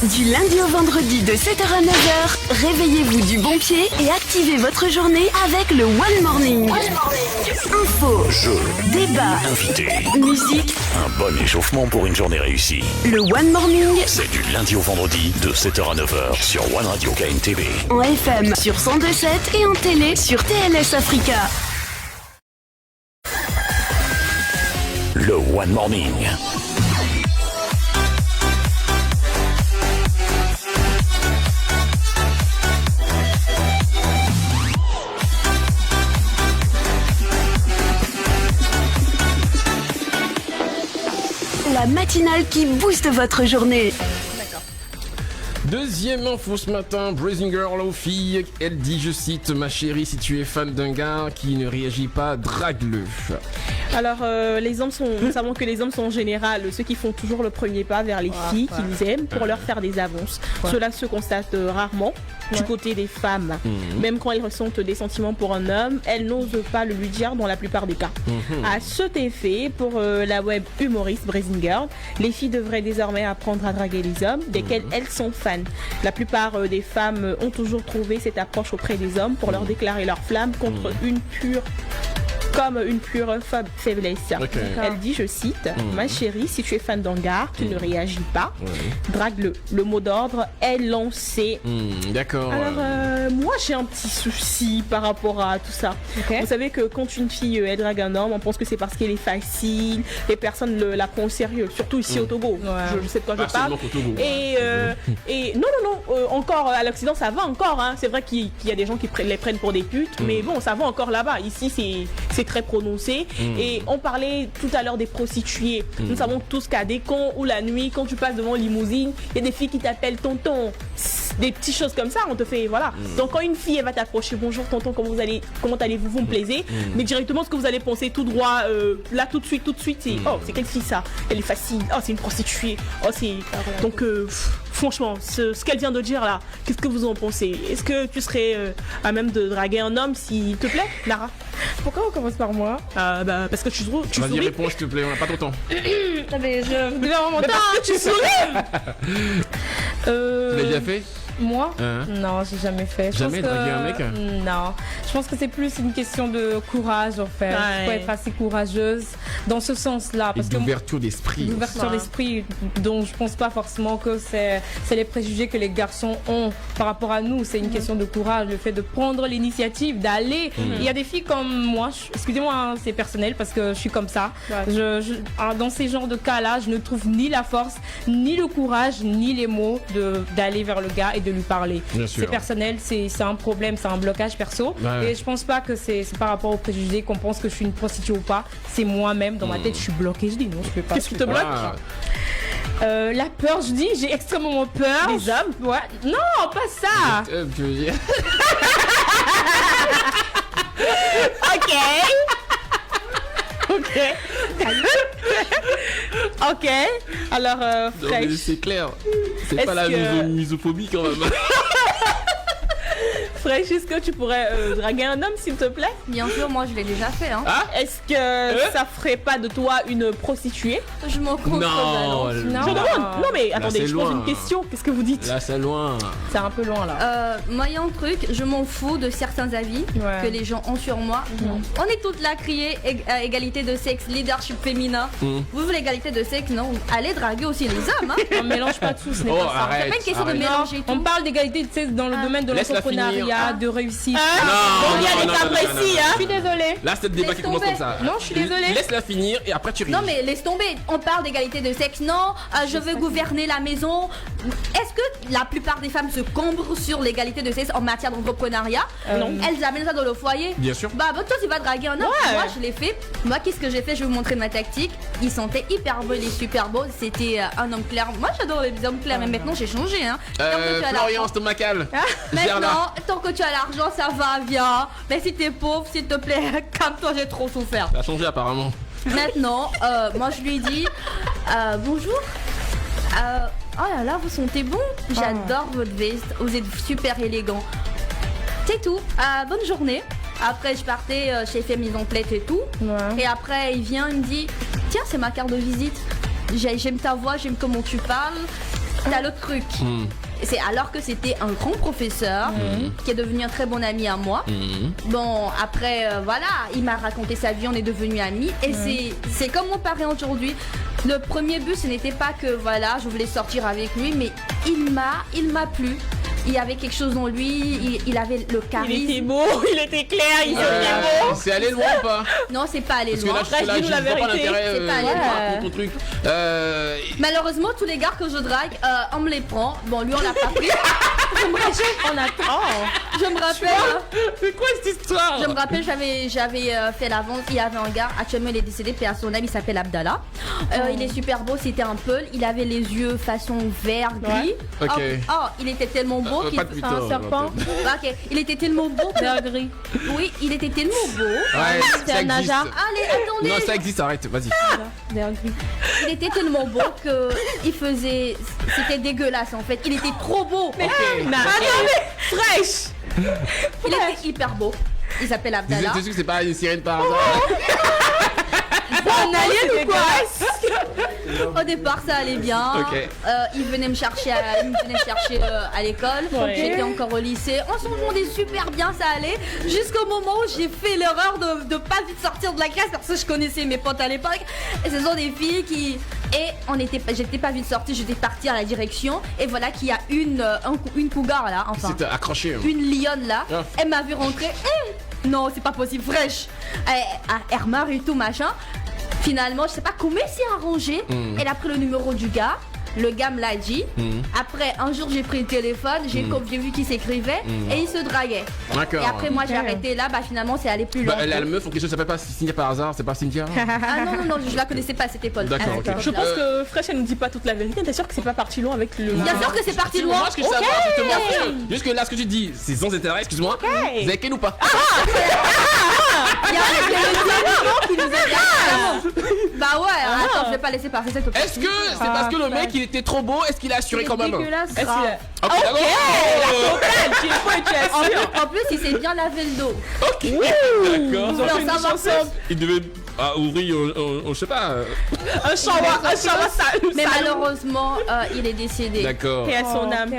Du lundi au vendredi de 7h à 9h, réveillez-vous du bon pied et activez votre journée avec le One Morning. Info, jeux, débat, invités, musique. un bon échauffement pour une journée réussie. Le One Morning C'est du lundi au vendredi de 7h à 9h sur One Radio KNTV. en FM sur 102.7 et en télé sur TLS Africa. Le One Morning. La matinale qui booste votre journée. Deuxième info ce matin, Blazing Girl aux filles, elle dit, je cite, ma chérie, si tu es fan d'un gars qui ne réagit pas, drague-le. Alors, nous savons que les hommes sont en général ceux qui font toujours le premier pas vers les filles qu'ils aiment pour leur faire des avances. Cela se constate rarement du côté des femmes. Même quand elles ressentent des sentiments pour un homme, elles n'osent pas le lui dire dans la plupart des cas. À cet effet, pour la web humoriste Blazing Girl, les filles devraient désormais apprendre à draguer les hommes desquels elles sont fans. La plupart des femmes ont toujours trouvé cette approche auprès des hommes pour leur déclarer leur flamme contre une pure faiblesse. Okay. Elle dit, je cite, ma chérie, si tu es fan d'un gars qui ne réagit pas, drague-le. Le mot d'ordre est lancé. D'accord. Alors, moi, j'ai un petit souci par rapport à tout ça. Okay. Vous savez que quand une fille elle drague un homme, on pense que c'est parce qu'elle est facile, et personne ne la prend au sérieux, surtout ici au Togo. Je sais de quoi je parle. Et non, encore à l'Occident, ça va encore. Hein. C'est vrai qu'il y a des gens qui les prennent pour des putes, mais bon, ça va encore là-bas. Ici, c'est très prononcé. Et on parlait tout à l'heure des prostituées. Nous savons tous qu'à des cons ou la nuit, quand tu passes devant une limousine, il y a des filles qui t'appellent tonton. Des petites choses comme ça, on te fait, voilà. Donc quand une fille, elle va t'approcher, bonjour tonton, comment allez-vous, vous me plaisez, mais directement ce que vous allez penser tout droit, là tout de suite, c'est, oh, c'est quelle fille ça? Elle est facile, oh, c'est une prostituée, oh, c'est... Donc, franchement, ce qu'elle vient de dire là, qu'est-ce que vous en pensez? Est-ce que tu serais à même de draguer un homme s'il te plaît, Lara? Pourquoi on commence par moi? Parce que tu Vas-y, souris. réponds s'il te plaît, on n'a pas trop de temps. Mais vous devez avoir mon temps, hein, Tu souris. Tu l'as déjà fait? Moi Hein? Non, j'ai jamais fait. Jamais draguer un mec? Non. Je pense que c'est plus une question de courage en fait. Il faut être assez courageuse dans ce sens-là. Et d'ouverture d'esprit. D'ouverture d'esprit, dont je pense pas forcément que c'est les préjugés que les garçons ont par rapport à nous. C'est une question de courage, le fait de prendre l'initiative, d'aller. Il y a des filles comme moi, excusez-moi, hein, c'est personnel parce que je suis comme ça. Dans ces genres de cas-là, je ne trouve ni la force, ni le courage, ni les mots d'aller vers le gars et de lui parler. C'est personnel, c'est un problème, c'est un blocage perso. Et je pense pas que c'est par rapport aux préjugés qu'on pense que je suis une prostituée ou pas. C'est moi-même, dans ma tête, je suis bloquée. Je dis non, je peux pas. Qu'est-ce qui te bloque? La peur, je dis, j'ai extrêmement peur. Les hommes? Ouais. Non, pas ça. Tu veux dire? Ok. Alors, Non, mais Fresh. c'est clair. C'est Est-ce pas la que- misophobie quand même. Fresh, est-ce que tu pourrais draguer un homme, s'il te plaît? Bien sûr, moi je l'ai déjà fait. Hein. Est-ce que ça ferait pas de toi une prostituée? Je m'en compte. Non, Je demande. Non mais attendez, c'est je pose loin. une question. Qu'est-ce que vous dites? là c'est loin. C'est un peu loin là. Moi, il y a un truc, je m'en fous de certains avis que les gens ont sur moi. On est toutes là à crier égalité de sexe, leadership féminin. Vous voulez égalité de sexe? Non, allez draguer aussi les hommes. Hein. On mélange pas tout, ce n'est Oh, pas ça. arrête. C'est pas une question de arrête. mélanger tout. On parle d'égalité tu sais, dans le domaine de Laisse-la l'entrepreneuriat, de réussite. Non, il y a non, des non, cas non, précis, non, non, hein. Je suis désolée. Là c'est le débat Laisse qui commence tomber. comme ça. Non, je suis désolée. Laisse-la finir et après tu ris. Non mais laisse tomber, on parle d'égalité de sexe, non, je veux gouverner la maison. Est-ce que la plupart des femmes se cambrent sur l'égalité de sexe en matière d'entrepreneuriat? Non. Elles amènent ça dans le foyer. Bien sûr. Bah toi tu vas draguer un homme, moi je l'ai fait. Moi qu'est-ce que j'ai fait? Je vais vous montrer ma tactique. Il sentait hyper beau, il est super beau, c'était un homme clair. Moi j'adore les hommes clairs, mais maintenant j'ai changé hein. Tant que tu as Florian l'argent- stomacal. Maintenant, tant que tu as l'argent, ça va, viens. Mais si t'es pauvre, s'il te plaît, calme-toi, j'ai trop souffert. Ça a changé apparemment. Maintenant, moi je lui ai dit bonjour. Oh là là, vous sentez bon. J'adore votre veste. Vous êtes super élégant. C'est tout. Bonne journée. Après, je partais, j'ai fait mise en plate et tout. Ouais. Et après, il vient, il me dit tiens, c'est ma carte de visite. J'aime ta voix, j'aime comment tu parles. t'as l'autre truc. C'est alors que c'était un grand professeur qui est devenu un très bon ami à moi. Bon, après, voilà, il m'a raconté sa vie, on est devenus amis. Et c'est comme mon parrain aujourd'hui. Le premier but, ce n'était pas que, voilà, je voulais sortir avec lui, mais il m'a plu. Il y avait quelque chose en lui, il avait le charisme. Il était beau, il était clair, il était beau. C'est allé loin ou pas? Non, c'est pas allé loin. Parce que là, je la vois pas vérité. l'intérêt C'est pas allé pour ton truc. Malheureusement, tous les gars que je drague, on me les prend. Bon, lui, on l'a pas pris. On attend. Je me rappelle. C'est quoi cette histoire? Je me rappelle, j'avais fait la vente. Il y avait un gars, actuellement il est décédé, puis à son âme, il s'appelle Abdallah. Il est super beau, c'était un peul. Il avait les yeux façon vert, gris. Ok. Oh, il était tellement beau qu'il pas de putain, un serpent. Ok, il était tellement beau. Vert gris. Oui, il était tellement beau. Ouais, C'était ça un existe. naja. Allez, attendez. Non, ça existe, arrête, vas-y. Vert gris. Il était tellement beau que il faisait, c'était dégueulasse en fait. Il était trop beau. Fraîche. Il était hyper beau. Il s'appelle Abdallah. Tu sais que c'est pas une sirène par hasard. Un alien ou quoi? Au départ, ça allait bien. Ok. Il venait me chercher à l'école. Ouais. J'étais encore au lycée. On s'entendait super bien, ça allait. Jusqu'au moment où j'ai fait l'erreur de pas vite sortir de la classe parce que je connaissais mes potes à l'époque. Et ce sont des filles qui... Et j'étais pas vite sortie, j'étais partie à la direction. Et voilà qu'il y a une cougar là, enfin. C'était accroché. Une lionne là. Ah. Elle m'a vu rentrer. Non, c'est pas possible, fraîche. À Hermar et tout machin. Finalement, je sais pas comment elle s'est arrangée. Elle a pris le numéro du gars. Le gars me l'a dit. Après, un jour, j'ai pris le téléphone. J'ai vu qu'il s'écrivait. Et il se draguait. D'accord. Et après, moi, j'ai arrêté là. Bah, finalement, c'est allé plus loin. La meuf en question s'appelle pas Cynthia par hasard, c'est pas Cynthia? Ah non, je la connaissais pas à cette époque. D'accord, ok. Je pense que Fraîche, elle nous dit pas toute la vérité. T'es sûr que c'est pas parti loin avec le. Bien sûr que c'est parti loin. Moi, ce que je sais savoir, justement, jusque là, ce que tu dis, c'est sans intérêt, excuse-moi. Vous avez quel ou pas? Il y a le qui nous a dit. Bah ouais, attends, je vais pas laisser passer cette option. Est-ce que c'est parce que le mec il était trop beau? Est-ce qu'il a assuré quand même? Dégueulasse. Est-ce qu'il a- Ok, d'accord. Tu es quoi, tu es En plus, il s'est bien lavé le dos. Ok, d'accord. Vous voulez en savoir plus? Il devait ouvrir, je sais pas. un shawarma sale. Mais malheureusement, il est décédé. D'accord. Et à son âme.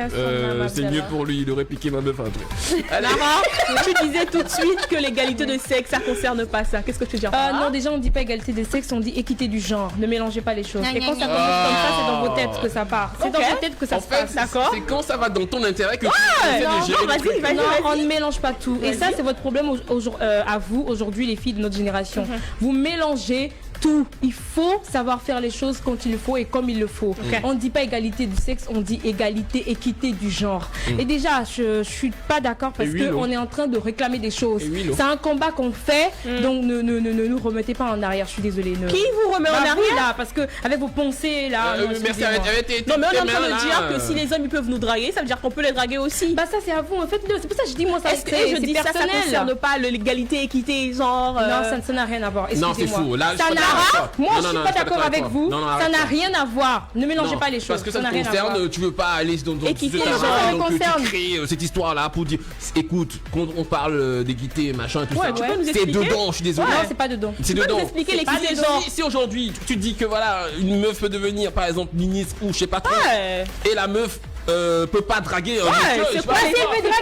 C'est mieux pour lui, il aurait piqué ma meuf un peu. Lara, tu disais tout de suite que l'égalité de sexe, ça concerne pas ça. Qu'est-ce que tu veux dire? Non, déjà on dit pas égalité des sexes, on dit équité du genre. Ne mélangez pas les choses. Gna, Et gna, quand ça gna. commence comme ça, c'est dans vos têtes que ça part. C'est dans Ok. vos têtes que ça En se fait, passe. d'accord. c'est quand ça va dans ton intérêt que tu non, essaies de gérer le vas-y, truc. vas-y. Non, on ne mélange pas tout. Et ça, c'est votre problème à vous, aujourd'hui, les filles de notre génération. Vous mélangez tout. Il faut savoir faire les choses quand il le faut et comme il le faut. On ne dit pas égalité du sexe, on dit égalité, équité du genre. Et déjà, je suis pas d'accord parce Et oui, qu'on est en train de réclamer des choses. Et oui, l'eau. C'est un combat qu'on fait, donc ne nous remettez pas en arrière. Je suis désolée. Qui vous remet en Bah, arrière? vous, là, parce que avec vos pensées là. non, Merci, excusez-moi. arrêtez. Non, mais on est en tes train mains, de là. dire que si les hommes ils peuvent nous draguer, ça veut dire qu'on peut les draguer aussi. Bah ça c'est à vous, en fait, c'est pour ça que je dis moi ça Est-ce que c'est je dis ça personnel. concerne pas l'égalité, équité, genre. Non, ça n'a rien à voir. Non, c'est Excusez-moi. fou. Là, je Ça suis pas n'a d'accord avec toi. Moi, Non, je non, suis non, pas je suis d'accord avec toi. vous. Non, non, Ça arrête n'a ça. rien à voir. Ne mélangez Non, pas les choses. parce que ça n'a te rien à voir. concerne, tu veux pas aller dans Équité, ce ça travail, me donc tu concerne. crées cette histoire-là pour dire, écoute, quand on parle d'équité, machin, tout Ouais, ça, tu peux nous c'est expliquer? dedans, je suis désolé. Non, c'est pas dedans. C'est Tu peux dedans. nous expliquer C'est pas l'équité, dedans. genre? Si aujourd'hui tu dis que voilà, une meuf peut devenir par exemple ministre ou je sais pas trop, Ouais. et la meuf peut pas draguer un Ouais, monsieur, je c'est sais quoi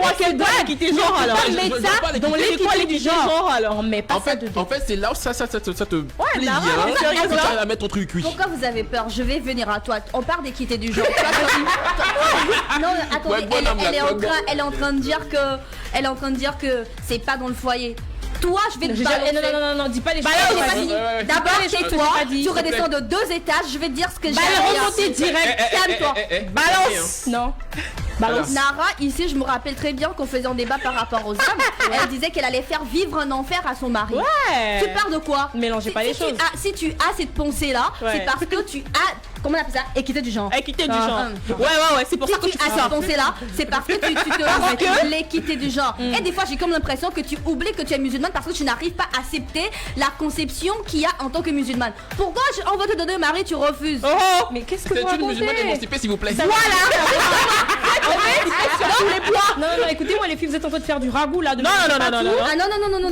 pas. quelle drague l'équité genre alors? je- je- je- ça pas dans l'équité. l'équité du genre. alors? On met pas En ça fait, dedans. c'est là où ça te plaît Lara, bien. mais sérieusement. Quand tu arrives à mettre ton truc, oui. Pourquoi vous avez peur? Je vais venir à toi. On parle d'équité du genre. Non, attendez, Ouais, bonne âme, elle est là, en bonne train, elle est en train de dire que c'est pas dans le foyer. Toi, je vais te balancer. Non, dis pas les choses. J'ai Vas-y. pas dit. ouais. D'abord, Dis pas les tais-toi. choses, j'ai pas dit. Tu redescends de 2 étages. Je vais te dire ce que j'ai Balance, à dire. remontez direct. Calme-toi. Balance. Non. Balance. Nara, ici, je me rappelle très bien qu'on faisait un débat par rapport aux hommes. Elle disait qu'elle allait faire vivre un enfer à son mari. Ouais. Tu parles de quoi? Mélangez pas les choses. Si tu as cette pensée-là, Ouais. c'est parce que tu as. Comment on appelle ça? Équité du genre. Équité du Ah. genre. Ouais, c'est pour Si ça que tu tu fais as cette ça. pensée-là, c'est parce que tu te rends compte de l'équité du genre. Et des fois, j'ai comme l'impression que tu oublies que tu es musulmane parce que tu n'arrives pas à accepter la conception qu'il y a en tant que musulmane. Pourquoi on va te donner un mari, tu refuses? Oh, Mais qu'est-ce que C'est vous une musulmane racontez? émancipée, s'il vous plaît. Non, écoutez-moi les filles, vous êtes en train de faire du ragoût là. Non. Ah non,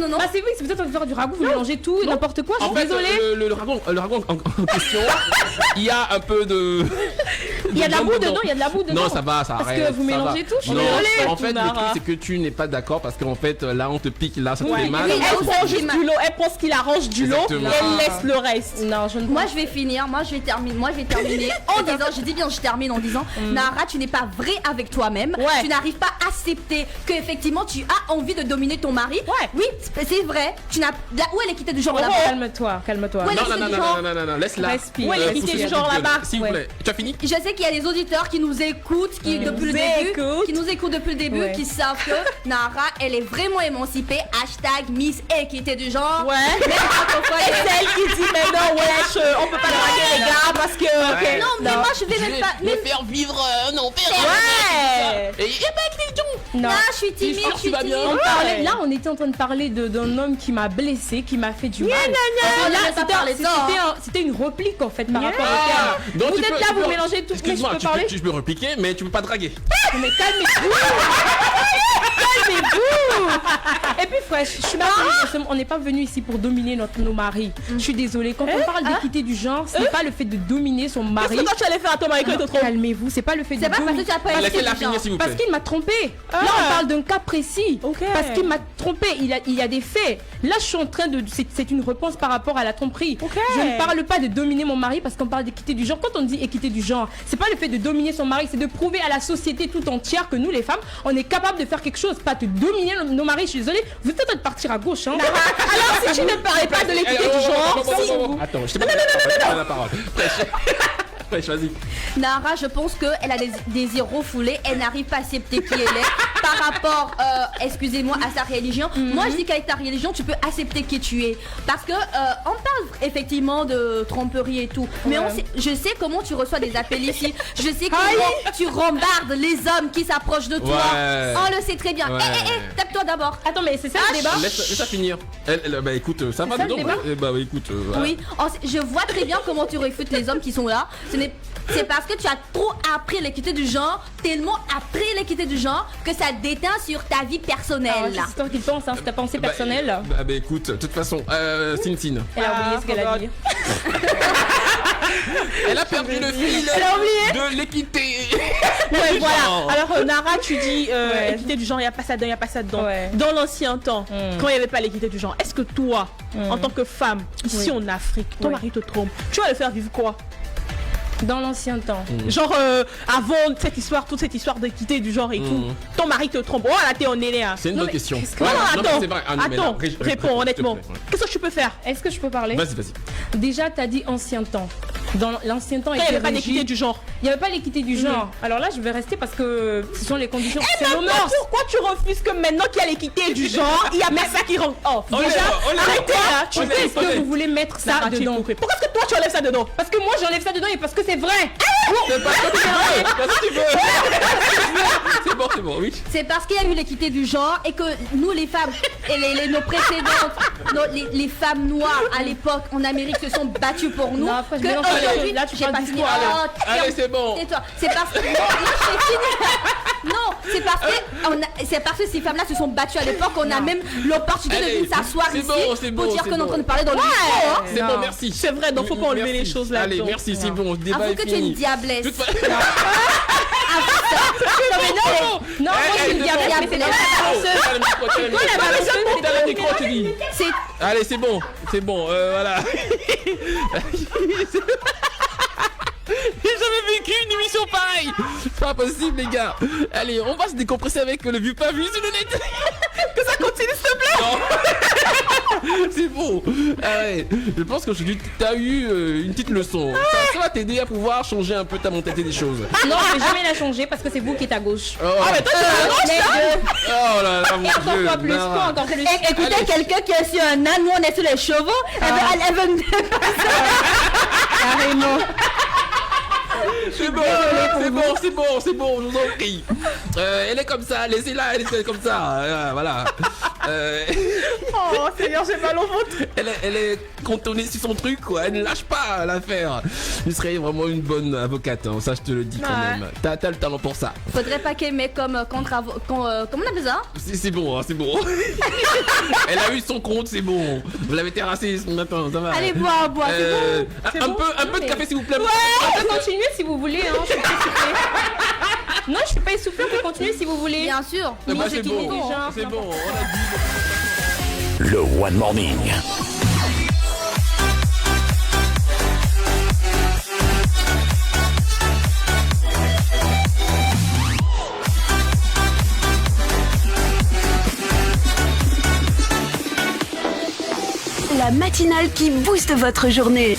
non. Bah c'est oui, si vous êtes en train de faire du ragout, vous mélangez tout et n'importe quoi. Je En suis fait, désolée. le ragon en question, il y a un peu de Il y a de la boue dedans, il y a de la boue dedans. Non, ça va, ça Parce arrête. que vous mélangez tout, je suis Non, désolée. en fait, le truc, c'est que tu n'es pas d'accord parce qu'en fait, là, on te pique, là, ça te fait mal. Elle prend juste du lot, elle prend ce qu'il arrange du lot et Exactement. elle laisse le reste. Non, je ne Moi je vais finir, moi je vais terminer en disant, je dis bien je termine en disant Nara, tu n'es pas vrai avec toi-même, Ouais. tu n'arrives pas à accepter que effectivement tu as envie de dominer ton mari. Ouais. Oui, c'est vrai, tu n'as là où elle est quittée du genre là-bas. Calme-toi, calme-toi. Ouais, Non, laisse-la. Respire. Ouais, elle est quittée du genre là-bas. S'il vous plaît. Tu as fini? Je sais qu'il y a des auditeurs qui nous écoutent, qui depuis le début, qui nous écoutent depuis le début, Ouais. qui savent que Nara, elle est vraiment émancipée. Hashtag Miss Équité du genre. Ouais. Même francophone. Et celle qui dit mais non, wesh, on peut pas draguer les gars parce que. Ouais. Non, mais moi je vais même pas. Même... faire vivre, non, Ouais. Et Non. Ah, je suis timide, je suis timide. On parlait, là, on était en train de parler d'un homme qui m'a blessé, qui m'a fait du mal. Là, C'était une réplique en fait par Yeah. rapport au terme. Donc, Vous êtes là, vous mélangez tout. Mais je Excuse-moi, peux parler. tu peux repiquer, mais tu peux pas draguer. Mais calmez-vous. Calmez-vous. Et puis frère, je suis pas venue- on n'est pas venu ici pour dominer nos maris. Je suis désolée. Quand on parle d'équité du genre, ce n'est pas le fait de dominer son Qu'est-ce mari. que toi tu allais faire à ton mari quand il te trompe? Calmez-vous, c'est pas le fait de C'est pas parce que dominer. tu as pas Laissez-la équité du finir, genre. s'il vous Parce plaît. qu'il m'a trompé. Là, on parle d'un cas précis. Ok. Parce qu'il m'a trompé. Il y a des faits. Là, je suis en train de. C'est une réponse par rapport à la tromperie. Ok. Je ne parle pas de dominer mon mari parce qu'on parle d'équité du genre. Quand on dit équité du genre, c'est pas le fait de dominer son mari, c'est de prouver à la société tout entière que nous, les femmes, on est capable de faire quelque chose, pas de dominer nos maris. Je suis désolée. Vous êtes en train de partir à gauche. Hein. Alors si tu ne parlais pas de l'équité du genre, si Attends, je t'ai pas la parole. Prêche, vas-y. Nara, je pense qu'elle a des désirs refoulés, elle n'arrive pas à accepter qui elle est par rapport, excusez-moi, à sa religion. Moi, je dis qu'avec ta religion, tu peux accepter qui tu es. Parce que on parle effectivement de tromperie et tout, mais je sais comment tu reçois des appels ici. Je sais comment tu rembardes les hommes qui s'approchent de toi. Ouais. On le sait très bien. Ouais. Tape-toi d'abord. Attends, mais c'est ça le débat? Laisse-la finir. Bah écoute, ça va ça, le dedans. débat Bah écoute, voilà. Oui, je vois très bien comment tu réfutes les hommes qui sont là. C'est parce que tu as trop appris l'équité du genre, tellement appris l'équité du genre que ça déteint sur ta vie personnelle. C'est toi qui le penses, hein, c'est ta pensée personnelle. Bah écoute, de toute façon, Sin. Elle a oublié ce qu'elle a dit. Elle a perdu le fil Elle a oublié de l'équité. Ouais, voilà. genre. Alors, Nara, tu dis équité du genre, il n'y a pas ça dedans, il n'y a pas ça dedans. Ouais. Dans l'ancien temps, quand il n'y avait pas l'équité du genre, est-ce que toi, en tant que femme, ici en Afrique, ton mari te trompe, tu vas le faire vivre quoi? Dans l'ancien temps. Genre, avant toute cette histoire d'équité du genre et tout, ton mari te trompe. Oh là, t'es en aîné. C'est une bonne question. Non, Ouais, non, mais attends, c'est vrai. Ah, non, mais là, attends, réponds honnêtement. s'il te plaît, Qu'est-ce que tu peux faire? Est-ce que je peux parler? Vas-y. Déjà, t'as dit ancien temps. Dans l'ancien temps, Quand il n'y avait pas d'équité du genre. Il n'y avait pas l'équité du genre. Alors là, je vais rester parce que ce sont les conditions. C'est nos Maintenant, mœurs. pourquoi tu refuses que maintenant qu'il y a l'équité du genre, il y a même ça qui rentre? Oh, déjà, arrêtez là. Tu sais, est-ce que vous voulez mettre ça Nara, tu es dedans? hypocrite. Pourquoi est-ce que toi tu enlèves ça dedans? Parce que moi, j'enlève ça dedans et parce que c'est vrai. C'est parce que tu veux. C'est bon, oui. C'est parce qu'il y a eu l'équité du genre et que nous les femmes et nos précédentes, les femmes noires à l'époque en Amérique se sont battues pour nous. Non, après, je que mélange aujourd'hui, là, tu j'ai parles pas fini. d'histoire, là. Allez, c'est bon. Tais-toi. C'est parce que non, c'est parce que ces femmes-là se sont battues à l'époque. On a même l'opportunité de Allez, venir s'asseoir c'est ici bon, pour dire c'est qu'on est en bon. train de parler dans le micro. Hein. C'est Non. bon, merci. C'est vrai, donc faut pas enlever les choses là. Allez, merci, c'est bon. Le débat Avoue est que tu es une fini. diablesse. Toute fa- Non, moi, je suis une diable. diable. C'est la T'as le micro, tu dis. C'est Allez, c'est bon, voilà. J'ai jamais vécu une émission pareille. Pas possible, les gars. Allez, on va se décompresser avec le vu pas vu sur le net. Que ça continue, s'il te plaît. Non. C'est bon. Ah ouais. Je pense qu'aujourd'hui t'as eu une petite leçon. Ça va t'aider à pouvoir changer un peu ta mentalité des choses. Non, je vais jamais la changer parce que c'est vous qui êtes à gauche. Oh, mais toi, oh là là, mon Et encore Dieu. pas plus, Nara. pas encore plus. écoutez Allez. quelqu'un qui est sur un âne, nous on est sur les chevaux. Elle veut me Carrément. C'est bon, je vous en prie. Elle est comme ça, laissez-la, elle est comme ça. Voilà. Oh Seigneur, j'ai mal au ventre. Elle est cantonnée sur son truc, quoi. Elle ne lâche pas l'affaire. Tu serais vraiment une bonne avocate, hein. Ça je te le dis quand même. T'as le talent pour ça. Faudrait pas qu'elle met comme comment on appelle ça? C'est bon, hein, c'est bon. Elle a eu son compte, c'est bon. Vous l'avez terrassé ce matin, ça va. Allez, bois, c'est bon. Un peu de café s'il vous plaît. Ouais, on peut continuer si vous voulez, hein. Je suis pas essoufflée. Non, je suis pas essoufflée, on peut continuer si vous voulez. Bien sûr. Bah, c'est bon, déjà. c'est bon, on a dit. Le One Morning. La matinale qui booste votre journée.